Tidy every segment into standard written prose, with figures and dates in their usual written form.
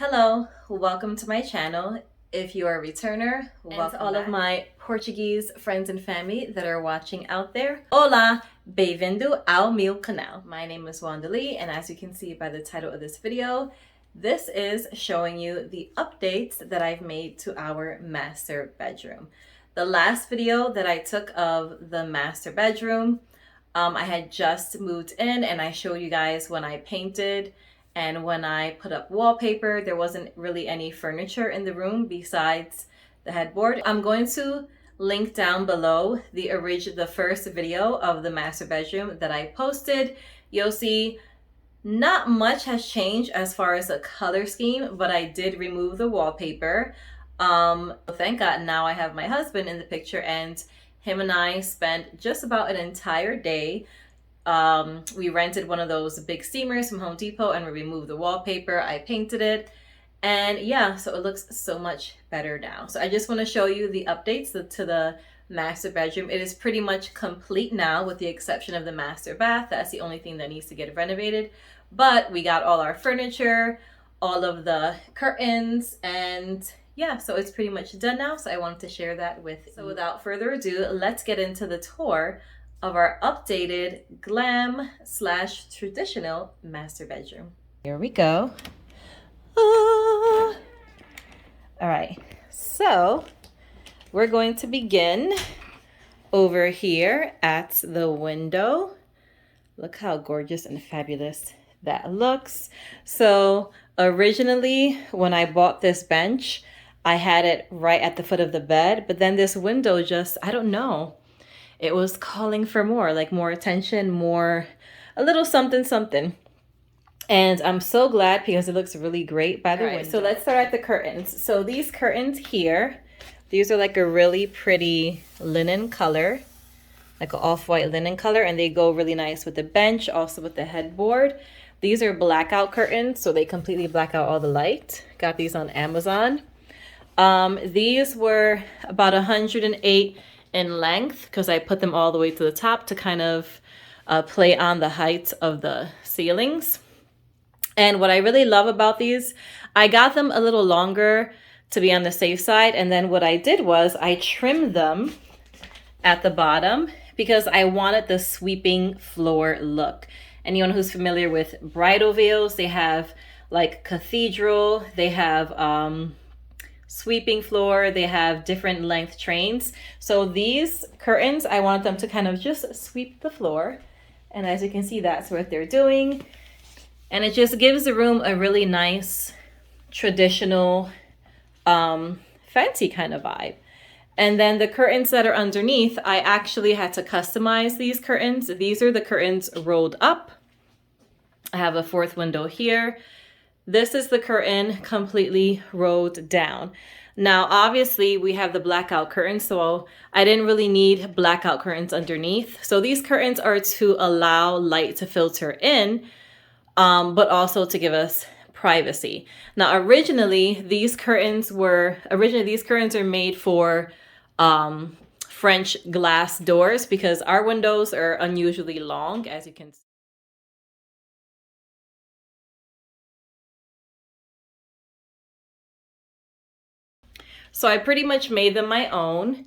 Hello, welcome to my channel. If you are a returner, welcome to all of my Portuguese friends and family that are watching out there. Olá, bem-vindo ao meu canal. My name is Wandalee, and as you can see by the title of this video, this is showing you the updates that I've made to our master bedroom. The last video that I took of the master bedroom, I had just moved in and I showed you guys when I painted and when I put up wallpaper. There wasn't really any furniture in the room besides the headboard. I'm going to link down below the first video of the master bedroom that I posted. You'll see not much has changed as far as the color scheme, but I did remove the wallpaper. Thank God now I have my husband in the picture, and him and I spent just about an entire day. We rented one of those big steamers from Home Depot and we removed the wallpaper. I painted it, and yeah, so it looks so much better now. So I just want to show you the updates to the master bedroom. It is pretty much complete now with the exception of the master bath. That's the only thing that needs to get renovated, but we got all our furniture, all of the curtains, and yeah, so it's pretty much done now. So I wanted to share that with you. So without further ado, let's get into the tour of our updated glam / traditional master bedroom. Here we go. All right, so we're going to begin over here at the window. Look how gorgeous and fabulous that looks. So originally when I bought this bench, I had it right at the foot of the bed, but then this window just, I don't know, it was calling for more, like more attention, more, a little something, something. And I'm so glad because it looks really great by the window. So let's start at the curtains. So these curtains here, these are like a really pretty linen color, like an off-white linen color, and they go really nice with the bench, also with the headboard. These are blackout curtains, so they completely black out all the light. Got these on Amazon. These were about 108 in length because I put them all the way to the top to kind of play on the height of the ceilings. And what I really love about these, I got them a little longer to be on the safe side, and then what I did was I trimmed them at the bottom because I wanted the sweeping floor look. Anyone who's familiar with bridal veils, they have like cathedral, they have sweeping floor, they have different length trains. So these curtains, I want them to kind of just sweep the floor, and as you can see, that's what they're doing. And it just gives the room a really nice traditional fancy kind of vibe. And then the curtains that are underneath, I actually had to customize these curtains. These are the curtains rolled up. I have a fourth window here. This is the curtain completely rolled down. Now, obviously, we have the blackout curtains, so I didn't really need blackout curtains underneath. So these curtains are to allow light to filter in, but also to give us privacy. Now, originally, these curtains are made for French glass doors because our windows are unusually long, as you can see. So I pretty much made them my own.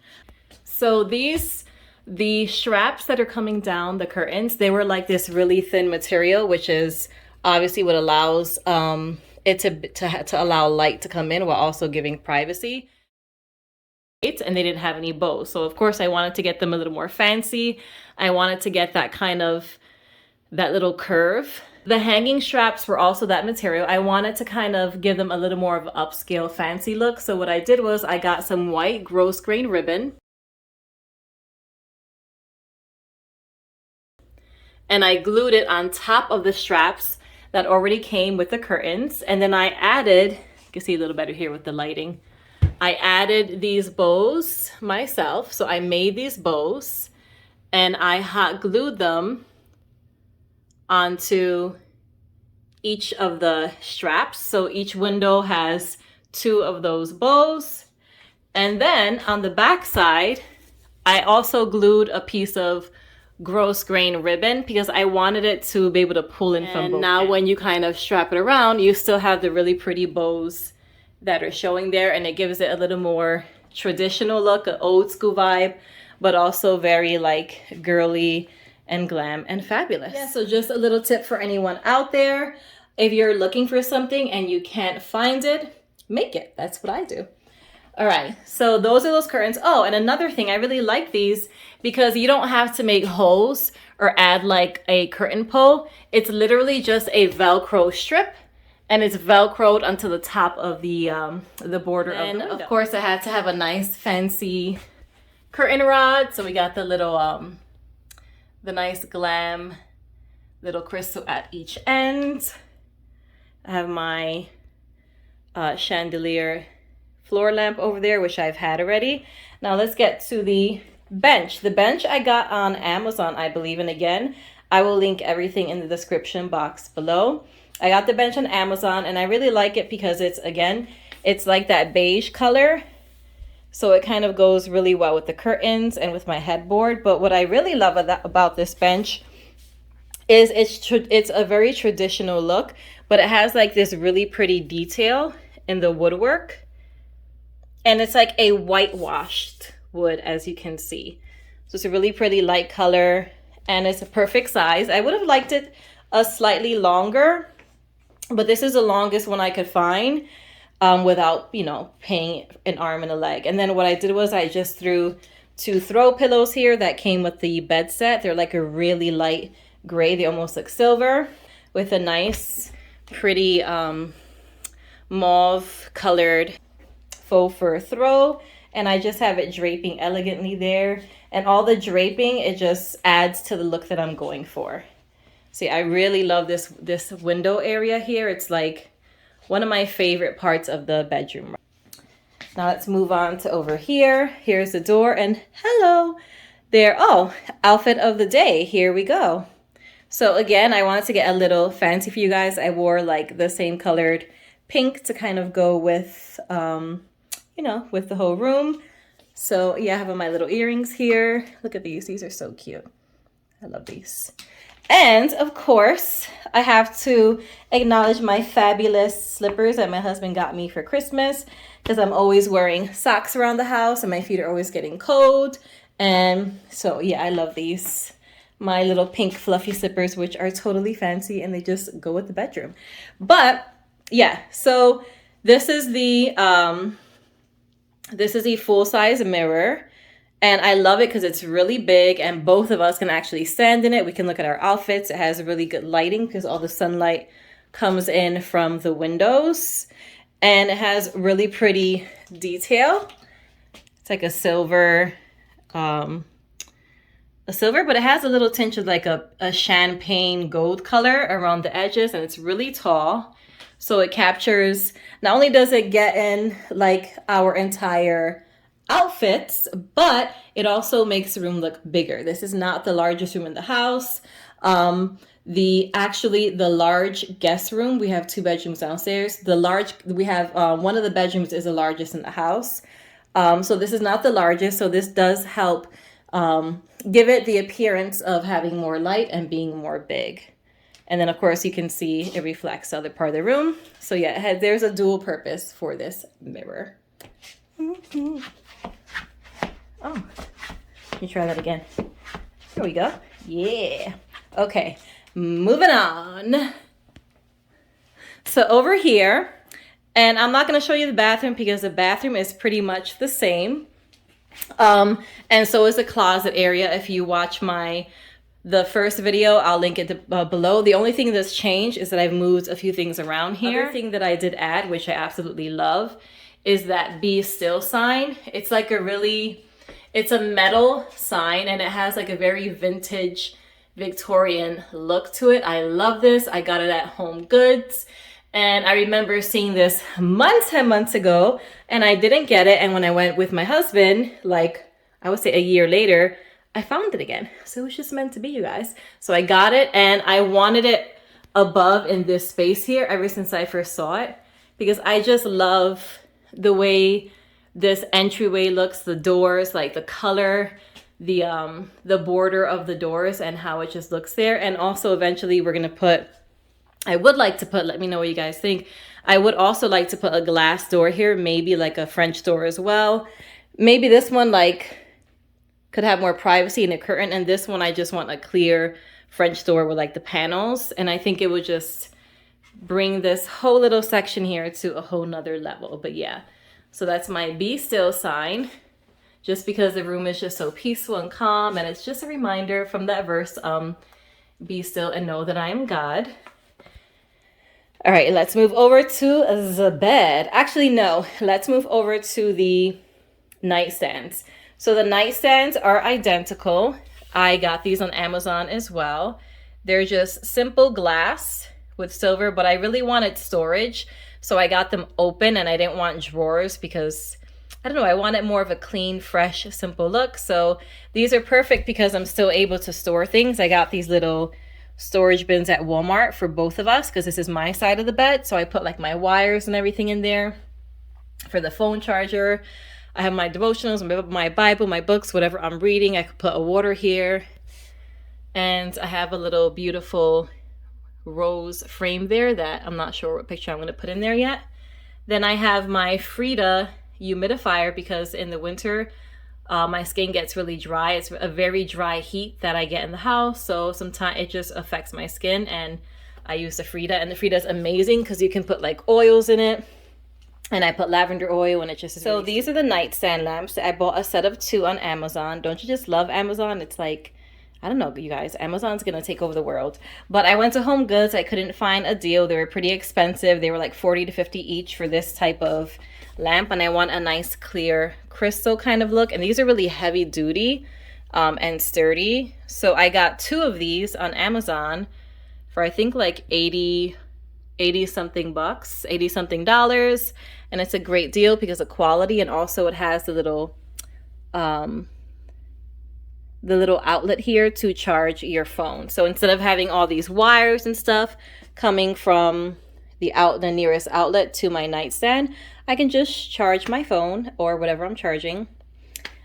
So the straps that are coming down the curtains, they were like this really thin material, which is obviously what allows it to allow light to come in while also giving privacy. And they didn't have any bows. So of course I wanted to get them a little more fancy. I wanted to get that little curve. The hanging straps were also that material. I wanted to kind of give them a little more of an upscale fancy look. So what I did was I got some white gross grain ribbon and I glued it on top of the straps that already came with the curtains. And then I added, you can see a little better here with the lighting, I added these bows myself. So I made these bows and I hot glued them onto each of the straps. So each window has 2 of those bows. And then on the back side, I also glued a piece of gross grain ribbon because I wanted it to be able to pull in from both ends. When you kind of strap it around, you still have the really pretty bows that are showing there, and it gives it a little more traditional look, an old school vibe, but also very like girly and glam and fabulous. Yeah, so just a little tip for anyone out there. If you're looking for something and you can't find it, make it. That's what I do. All right, so those are those curtains. Oh, and another thing, I really like these because you don't have to make holes or add like a curtain pole. It's literally just a Velcro strip, and it's Velcroed onto the top of the border of the window. Of course, I had to have a nice fancy curtain rod. So we got the little, the nice glam little crystal at each end. I have my chandelier floor lamp over there, which I've had already. Now let's get to the bench. The bench I got on Amazon, I believe, and again, I will link everything in the description box below. I got the bench on Amazon, and I really like it because it's like that beige color. So it kind of goes really well with the curtains and with my headboard. But what I really love about this bench is it's a very traditional look, but it has like this really pretty detail in the woodwork. And it's like a whitewashed wood, as you can see. So it's a really pretty light color, and it's a perfect size. I would have liked it a slightly longer, but this is the longest one I could find without, you know, paying an arm and a leg. And then what I did was I just threw 2 throw pillows here that came with the bed set. They're like a really light gray. They almost look silver with a nice, pretty mauve colored faux fur throw, and I just have it draping elegantly there. And all the draping, it just adds to the look that I'm going for. See, I really love this window area here. It's like one of my favorite parts of the bedroom. Now let's move on to over here. Here's the door, and hello there. Oh, outfit of the day. Here we go. So again, I wanted to get a little fancy for you guys. I wore like the same colored pink to kind of go with, you know, with the whole room. So yeah, I have my little earrings here. Look at these. These are so cute. I love these. And of course, I have to acknowledge my fabulous slippers that my husband got me for Christmas, because I'm always wearing socks around the house and my feet are always getting cold. And so yeah, I love these. My little pink fluffy slippers, which are totally fancy, and they just go with the bedroom. But yeah, so this is the full-size mirror, and I love it because it's really big and both of us can actually stand in it. We can look at our outfits. It has really good lighting because all the sunlight comes in from the windows, and it has really pretty detail. It's like a silver, but it has a little tinge of like a champagne gold color around the edges, and it's really tall. So it captures, not only does it get in like our entire outfits, but it also makes the room look bigger. This is not the largest room in the house. The large guest room, we have 2 bedrooms downstairs. One of the bedrooms is the largest in the house. So this is not the largest. So this does help give it the appearance of having more light and being more big. And then of course you can see it reflects the other part of the room. So yeah, there's a dual purpose for this mirror. Oh, let me try that again. There we go. Yeah. Okay, moving on. So over here, and I'm not going to show you the bathroom because the bathroom is pretty much the same. And so is the closet area. If you watch the first video, I'll link it below. The only thing that's changed is that I've moved a few things around here. Other thing that I did add, which I absolutely love, is that Be Still sign. It's like it's a metal sign, and it has like a very vintage Victorian look to it. I love this. I got it at Home Goods, and I remember seeing this months and months ago, and I didn't get it. And when I went with my husband, like I would say a year later, I found it again. So it was just meant to be, you guys. So I got it, and I wanted it above in this space here ever since I first saw it, because I just love the way this entryway looks, the doors, like the color, the border of the doors and how it just looks there. And also eventually we're gonna put, I would like to put, let me know what you guys think. I would also like to put a glass door here, maybe like a French door as well. Maybe this one like could have more privacy in a curtain, and this one I just want a clear French door with like the panels, and I think it would just bring this whole little section here to a whole nother level. But yeah, so that's my be still sign, just because the room is just so peaceful and calm, and it's just a reminder from that verse, be still and know that I am God. All right, let's move over to the bed. Actually, no, let's move over to the nightstands. So the nightstands are identical. I got these on Amazon as well. They're just simple glass with silver, but I really wanted storage. So I got them open, and I didn't want drawers because, I don't know, I wanted more of a clean, fresh, simple look. So these are perfect because I'm still able to store things. I got these little storage bins at Walmart for both of us because this is my side of the bed. So I put like my wires and everything in there for the phone charger. I have my devotionals, my Bible, my books, whatever I'm reading. I could put a water here. And I have a little beautiful rose frame there that I'm not sure what picture I'm going to put in there yet. Then I have my Frida humidifier because in the winter, my skin gets really dry. It's a very dry heat that I get in the house. So sometimes it just affects my skin, and I use the Frida. And the Frida is amazing because you can put like oils in it. And I put lavender oil, and it just is so really these are the nightstand lamps. I bought a set of 2 on Amazon. Don't you just love Amazon? It's like, I don't know, you guys, Amazon's gonna take over the world. But I went to Home Goods. I couldn't find a deal. They were pretty expensive. They were like 40 to 50 each for this type of lamp, and I want a nice clear crystal kind of look. And these are really heavy duty and sturdy. So I got 2 of these on Amazon for I think like 80 something bucks, 80 something dollars. And it's a great deal because of quality, and also it has the little outlet here to charge your phone. So instead of having all these wires and stuff coming from the nearest outlet to my nightstand, I can just charge my phone or whatever I'm charging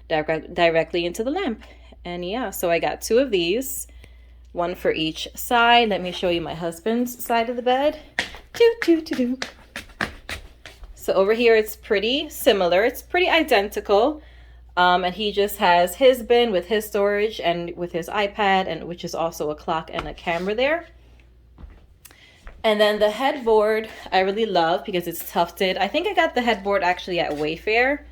directly into the lamp. And yeah, so I got 2 of these, 1 for each side. Let me show you my husband's side of the bed. So over here, it's pretty similar. It's pretty identical. And he just has his bin with his storage and with his iPad, and which is also a clock and a camera there. And then the headboard I really love because it's tufted. I think I got the headboard actually at Wayfair.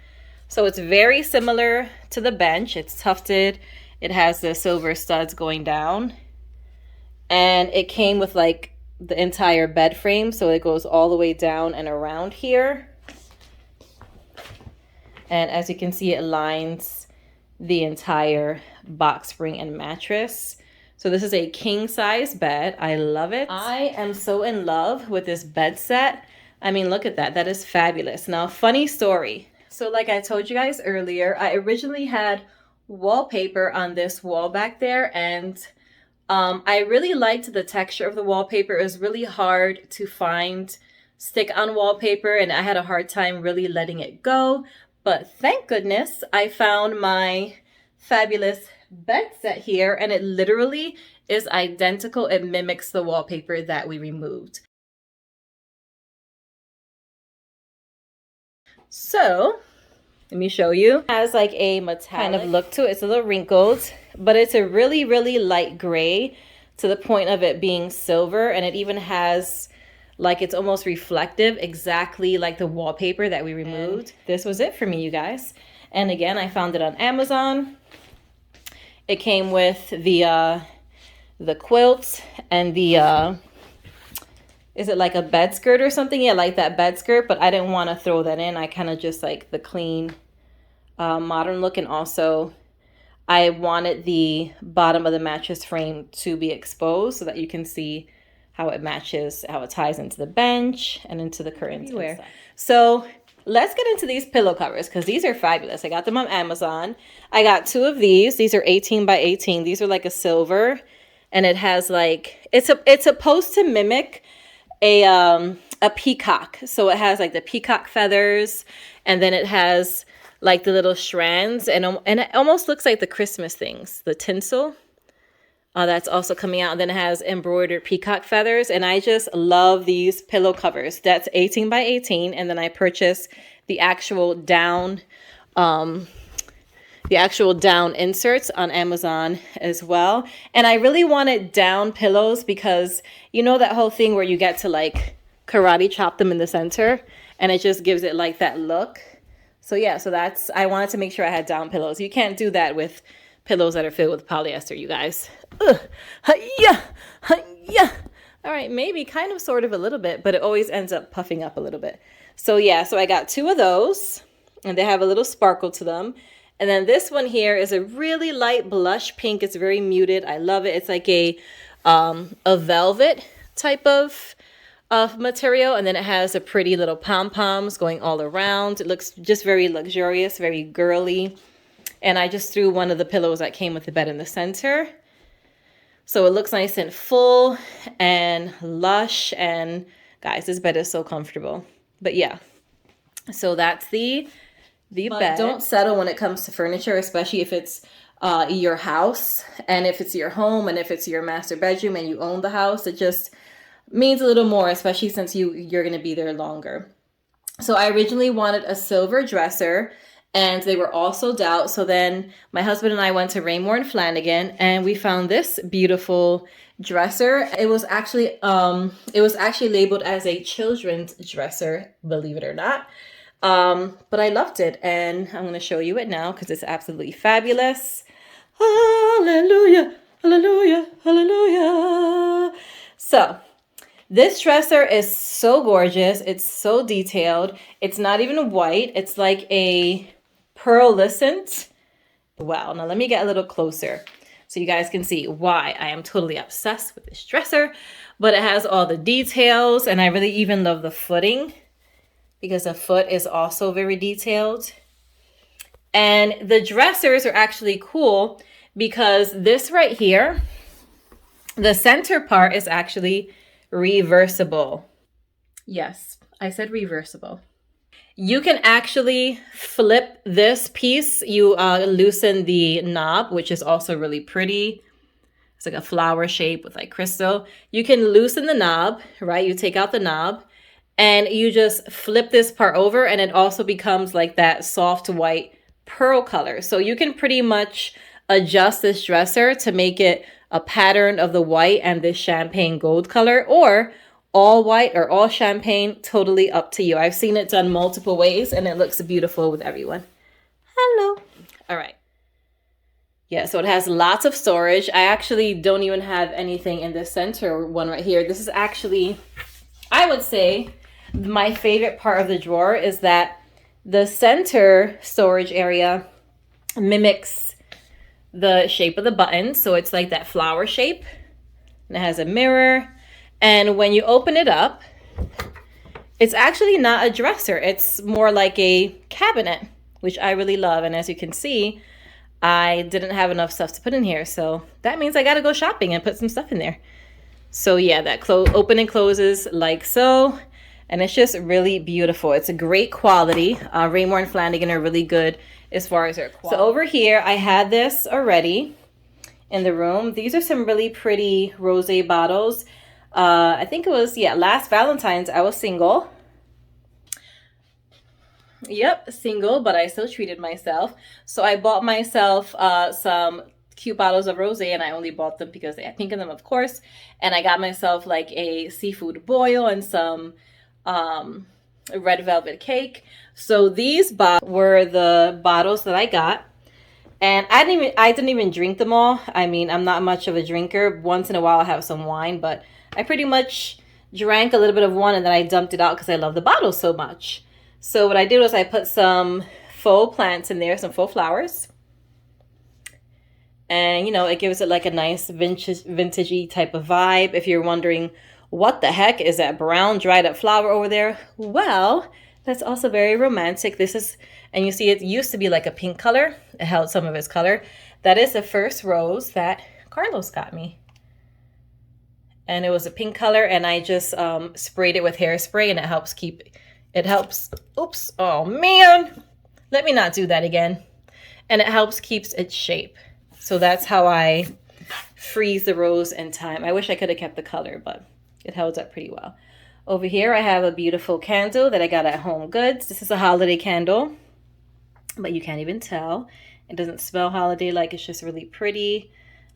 So it's very similar to the bench. It's tufted. It has the silver studs going down. And it came with like the entire bed frame, so it goes all the way down and around here. And as you can see, it lines the entire box spring and mattress. So this is a king size bed. I love it. I am so in love with this bed set. I mean, look at that. That is fabulous. Now, funny story. So like I told you guys earlier, I originally had wallpaper on this wall back there, and I really liked the texture of the wallpaper. It was really hard to find stick-on wallpaper, and I had a hard time really letting it go. But thank goodness I found my fabulous bed set here, and it literally is identical. It mimics the wallpaper that we removed. So let me show you. It has like a metallic kind of look to it. It's a little wrinkled, but it's a really, really light gray to the point of it being silver. And it even has like, it's almost reflective, exactly like the wallpaper that we removed. And this was it for me, you guys. And again, I found it on Amazon. It came with the quilt and the, is it like a bed skirt or something? Yeah, like that bed skirt, but I didn't want to throw that in. I kind of just like the clean modern look. And also I wanted the bottom of the mattress frame to be exposed so that you can see how it matches, how it ties into the bench and into the curtains. So let's get into these pillow covers because these are fabulous. I got them on Amazon. I got 2 of these. These are 18 by 18. These are like a silver, and it has like, it's supposed to mimic a peacock. So it has like the peacock feathers, and then it has like the little strands, and it almost looks like the Christmas things, the tinsel. That's also coming out. And then it has embroidered peacock feathers. And I just love these pillow covers. That's 18 by 18. And then I purchased the actual down inserts on Amazon as well. And I really wanted down pillows because you know that whole thing where you get to like karate chop them in the center and it just gives it like that look. So yeah, I wanted to make sure I had down pillows. You can't do that with pillows that are filled with polyester, you guys. Yeah. All right, maybe kind of sort of a little bit, but it always ends up puffing up a little bit. So yeah, so I got 2 of those and they have a little sparkle to them. And then this one here is a really light blush pink. It's very muted. I love it. It's like a velvet type of material. And then it has a pretty little pom-poms going all around. It looks just very luxurious, very girly. And I just threw one of the pillows that came with the bed in the center. So it looks nice and full and lush. And guys, this bed is so comfortable. But yeah, so that's the bed. Don't settle when it comes to furniture, especially if it's your house and if it's your home and if it's your master bedroom and you own the house. It just means a little more, especially since you're going to be there longer. So I originally wanted a silver dresser and they were all sold out. So then my husband and I went to Raymore and Flanigan and we found this beautiful dresser. It was actually labeled as a children's dresser, believe it or not. But I loved it and I'm going to show you it now because it's absolutely fabulous. Hallelujah, hallelujah, hallelujah. So this dresser is so gorgeous. It's so detailed. It's not even white. It's like a pearlescent. Wow. Now let me get a little closer so you guys can see why I am totally obsessed with this dresser. But it has all the details and I really even love the footing because the foot is also very detailed. And the dressers are actually cool because this right here, the center part is actually reversible. Yes, I said reversible. You can actually flip this piece. You loosen the knob, which is also really pretty. It's like a flower shape with like crystal. You can loosen the knob, right? You take out the knob and you just flip this part over and it also becomes like that soft white pearl color. So you can pretty much adjust this dresser to make it a pattern of the white and this champagne gold color, or all white or all champagne, totally up to you. I've seen it done multiple ways and it looks beautiful with everyone. Hello. All right. Yeah, so it has lots of storage. I actually don't even have anything in the center one right here. This is actually, I would say, my favorite part of the drawer is that the center storage area mimics the shape of the button. So it's like that flower shape. And it has a mirror. And when you open it up, it's actually not a dresser. It's more like a cabinet, which I really love. And as you can see, I didn't have enough stuff to put in here. So that means I got to go shopping and put some stuff in there. So yeah, that open and closes like so. And it's just really beautiful. It's a great quality. Raymore and Flanigan are really good as far as their quality. So over here, I had this already in the room. These are some really pretty rosé bottles. I think it was, yeah, last Valentine's, I was single. Yep, single, but I still treated myself. So I bought myself some cute bottles of rosé, and I only bought them because they had pink in them, of course. And I got myself like a seafood boil and some red velvet cake. So these were the bottles that I got. And I didn't even drink them all. I mean, I'm not much of a drinker. Once in a while I have some wine, but I pretty much drank a little bit of one and then I dumped it out because I love the bottle so much. So what I did was I put some faux plants in there, some faux flowers. And, you know, it gives it like a nice vintagey type of vibe. If you're wondering, what the heck is that brown dried up flower over there? Well, that's also very romantic. This is, and you see it used to be like a pink color. It held some of its color. That is the first rose that Carlos got me. And it was a pink color and I just sprayed it with hairspray and it helps, oops, oh man. let me not do that again. And it helps keeps its shape. So that's how I freeze the rose in time. I wish I could have kept the color, but it held up pretty well. Over here, I have a beautiful candle that I got at Home Goods. This is a holiday candle, but you can't even tell. It doesn't smell holiday-like. It's just really pretty,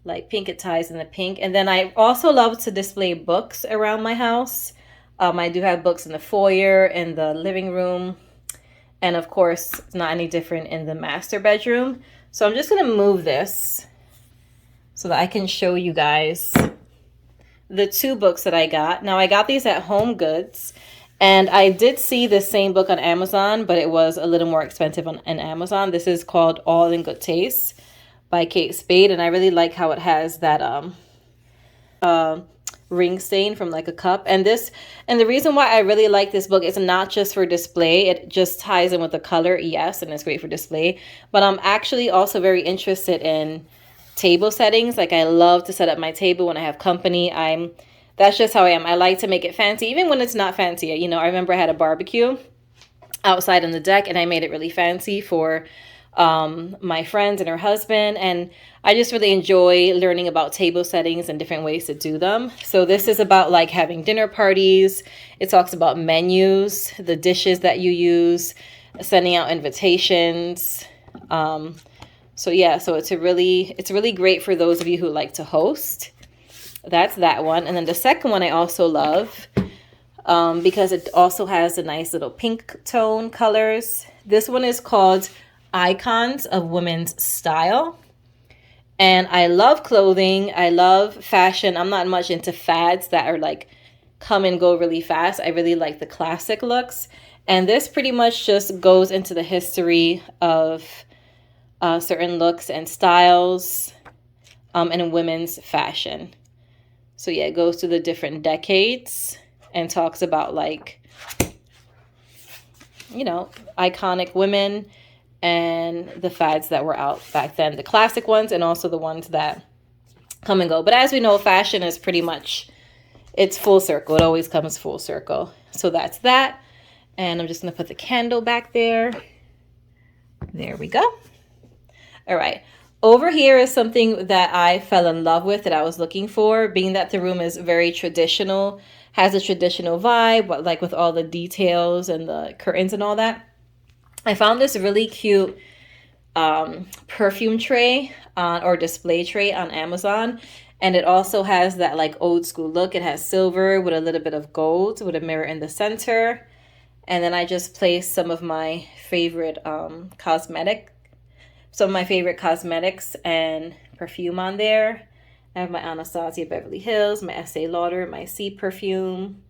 like pink. It ties in the pink. And then I also love to display books around my house. I do have books in the foyer, in the living room, and of course, it's not any different in the master bedroom. So I'm just going to move this so that I can show you guys the two books that I got. Now, I got these at Home Goods, and I did see the same book on Amazon, but it was a little more expensive on Amazon. This is called All in Good Taste by Kate Spade, and I really like how it has that ring stain from like a cup. And the reason why I really like this book is not just for display. It just ties in with the color, yes, and it's great for display. But I'm actually also very interested in table settings. Like, I love to set up my table when I have company. That's just how I am. I like to make it fancy, even when it's not fancy. You know, I remember I had a barbecue outside on the deck, and I made it really fancy for my friends and her husband, and I just really enjoy learning about table settings and different ways to do them. So this is about like having dinner parties. It talks about menus, the dishes that you use, sending out invitations. So yeah, so it's really great for those of you who like to host. That's that one. And then the second one I also love because it also has a nice little pink tone colors. This one is called Icons of Women's Style. And I love clothing. I love fashion. I'm not much into fads that are like come and go really fast. I really like the classic looks. And this pretty much just goes into the history of certain looks and styles in women's fashion. So yeah, it goes through the different decades and talks about, like, you know, iconic women and the fads that were out back then, the classic ones and also the ones that come and go. But as we know, fashion is pretty much, it's full circle. It always comes full circle. So that's that. And I'm just going to put the candle back there. There we go. All right. Over here is something that I fell in love with, that I was looking for, being that the room is very traditional, has a traditional vibe, but like with all the details and the curtains and all that. I found this really cute perfume tray or display tray on Amazon. And it also has that like old school look. It has silver with a little bit of gold with a mirror in the center. And then I just placed some of my favorite cosmetics and perfume on there. I have my Anastasia Beverly Hills, my Estee Lauder, my Sea perfume,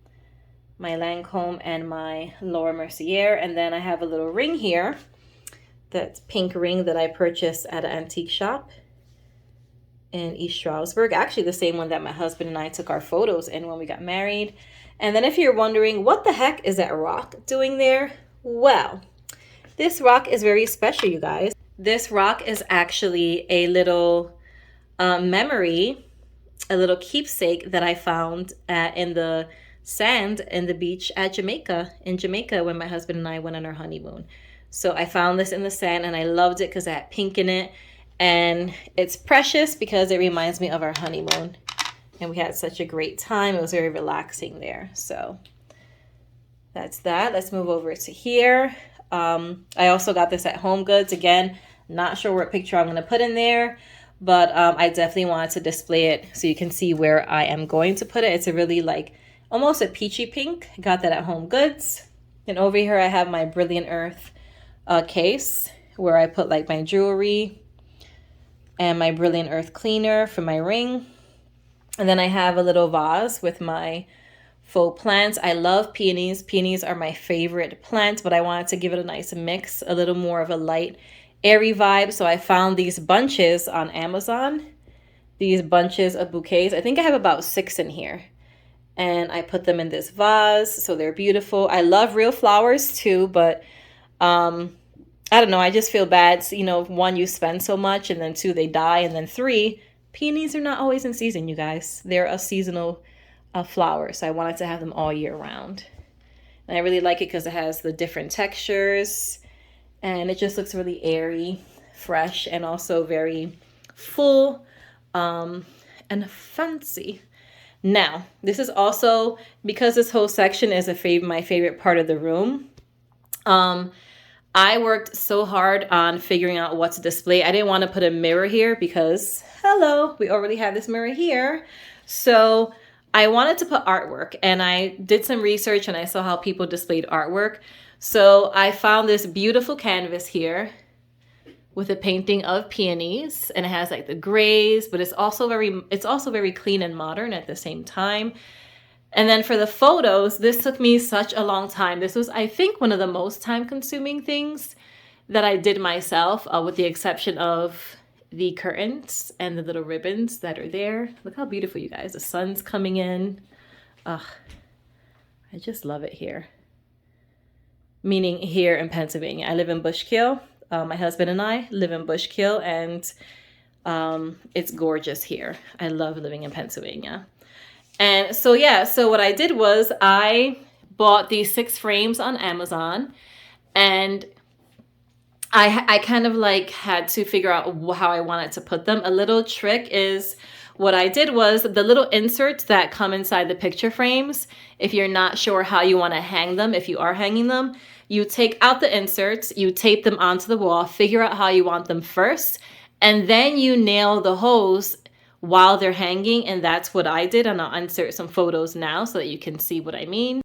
my Lancome, and my Laura Mercier. And then I have a little ring here, that's pink ring that I purchased at an antique shop in East Stroudsburg. Actually, the same one that my husband and I took our photos in when we got married. And then if you're wondering, what the heck is that rock doing there? Well, this rock is very special, you guys. This rock is actually a little memory, a little keepsake that I found in the sand in the beach at in Jamaica when my husband and I went on our honeymoon. So I found this in the sand and I loved it because it had pink in it. And it's precious because it reminds me of our honeymoon. And we had such a great time. It was very relaxing there. So that's that. Let's move over to here. I also got this at Home Goods. Again, not sure what picture I'm going to put in there, but I definitely wanted to display it so you can see where I am going to put it. It's a really like almost a peachy pink. Got that at Home Goods. And over here I have my Brilliant Earth case where I put like my jewelry and my Brilliant Earth cleaner for my ring. And then I have a little vase with my faux plants. I love peonies. Peonies are my favorite plant, but I wanted to give it a nice mix, a little more of a light, airy vibe. So I found these bunches on Amazon, these bunches of bouquets. I think I have about 6 in here. And I put them in this vase, so they're beautiful. I love real flowers too, but I don't know. I just feel bad. You know, 1, you spend so much, and then 2, they die, and then 3, peonies are not always in season, you guys. They're a seasonal flower, so I wanted to have them all year round. And I really like it because it has the different textures, and it just looks really airy, fresh, and also very full and fancy. Now, this is also, because this whole section is my favorite part of the room. I worked so hard on figuring out what to display. I didn't want to put a mirror here because, hello, we already have this mirror here. So I wanted to put artwork, and I did some research and I saw how people displayed artwork. So I found this beautiful canvas here with a painting of peonies, and it has like the grays, but it's also very clean and modern at the same time. And then for the photos, this took me such a long time. This was, I think, one of the most time-consuming things that I did myself, with the exception of the curtains and the little ribbons that are there. Look how beautiful, you guys. The sun's coming in. Ugh, I just love it here. Meaning here in Pennsylvania. I live in Bushkill. My husband and I live in Bushkill, and it's gorgeous here. I love living in Pennsylvania. And so, yeah, so what I did was I bought these 6 frames on Amazon, and I kind of like had to figure out how I wanted to put them. A little trick is, what I did was the little inserts that come inside the picture frames, if you're not sure how you want to hang them, if you are hanging them, you take out the inserts, you tape them onto the wall, figure out how you want them first, and then you nail the holes while they're hanging. And that's what I did, and I'll insert some photos now so that you can see what I mean.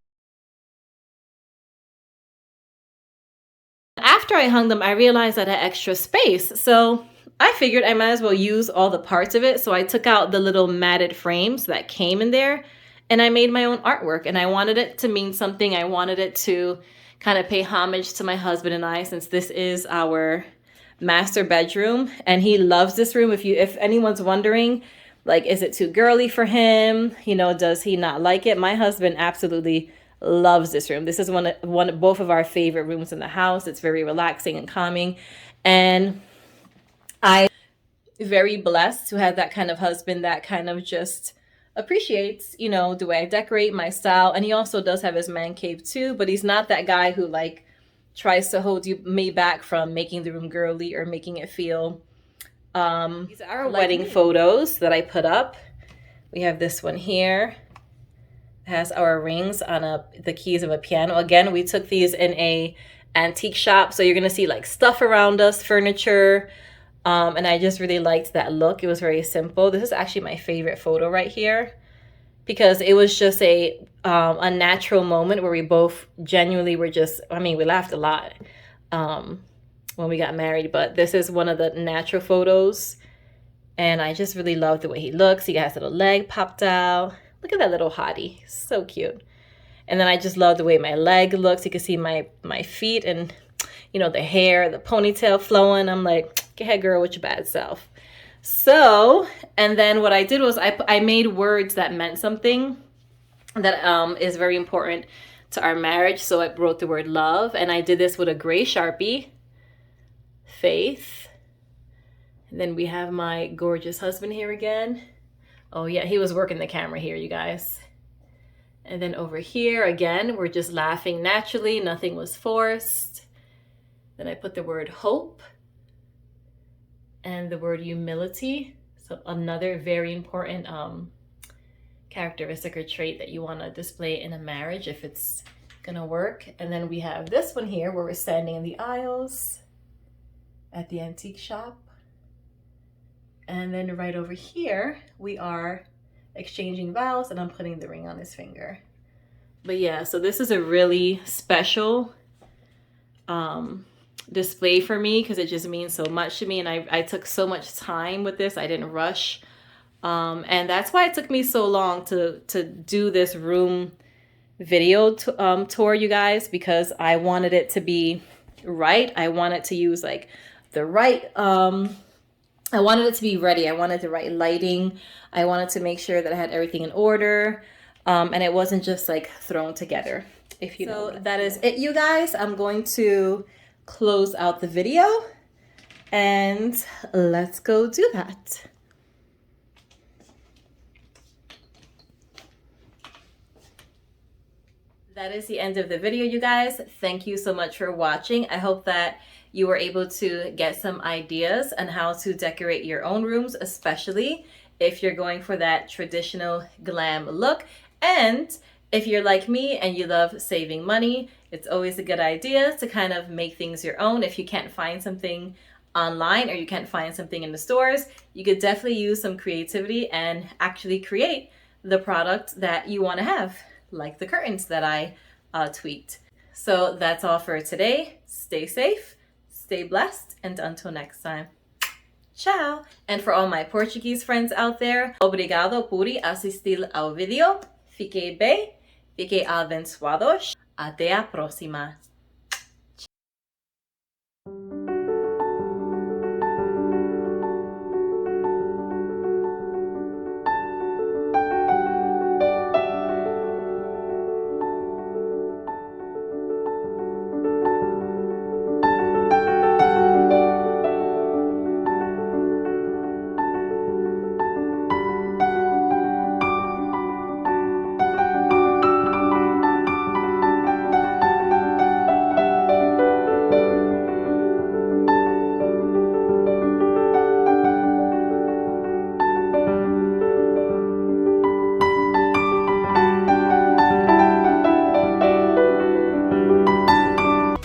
After I hung them, I realized I had extra space, so I figured I might as well use all the parts of it. So I took out the little matted frames that came in there, and I made my own artwork, and I wanted it to mean something. I wanted it to kind of pay homage to my husband and I, since this is our master bedroom, and he loves this room. If anyone's wondering, like, is it too girly for him? You know, does he not like it? My husband absolutely loves this room. This is both of our favorite rooms in the house. It's very relaxing and calming, and I'm very blessed to have that kind of husband that kind of just appreciates, you know, the way I decorate, my style. And he also does have his man cave too, but he's not that guy who like tries to hold me back from making the room girly or making it feel these are our wedding photos that I put up. We have this one here. It has our rings on the keys of a piano. Again, we took these in a antique shop, so you're gonna see like stuff around us, furniture, and I just really liked that look. It was very simple. This is actually my favorite photo right here, because it was just a natural moment where we both genuinely were just, I mean, we laughed a lot when we got married, but this is one of the natural photos, and I just really love the way he looks. He has a little leg popped out. Look at that little hottie, so cute. And then I just love the way my leg looks. You can see my feet, and you know, the hair, the ponytail flowing. I'm like, go ahead, girl, with your bad self. So, and then what I did was I made words that meant something that is very important to our marriage. So I wrote the word love, and I did this with a gray Sharpie. Faith. And then we have my gorgeous husband here again. Oh yeah, he was working the camera here, you guys. And then over here, again, we're just laughing naturally. Nothing was forced. Then I put the word hope and the word humility. So another very important characteristic or trait that you want to display in a marriage if it's gonna work. And then we have this one here where we're standing in the aisles at the antique shop. And then right over here, we are exchanging vows, and I'm putting the ring on his finger. But yeah, so this is a really special display for me, because it just means so much to me, and I took so much time with this. I didn't rush, and that's why it took me so long to do this room video tour, you guys, because I wanted it to be right. I wanted to use like the right I wanted it to be ready. I wanted the right lighting. I wanted to make sure that I had everything in order, and it wasn't just like thrown together, if you know. So that is it, you guys. I'm going to close out the video, and let's go do that. That is the end of the video, you guys. Thank you so much for watching. I hope that you were able to get some ideas on how to decorate your own rooms, especially if you're going for that traditional glam look. And if you're like me and you love saving money, it's always a good idea to kind of make things your own. If you can't find something online or you can't find something in the stores, you could definitely use some creativity and actually create the product that you want to have, like the curtains that I tweaked. So that's all for today. Stay safe, stay blessed, and until next time. Ciao! And for all my Portuguese friends out there, obrigado por assistir ao vídeo. Fiquem bem, fiquem abençoados. Até a próxima.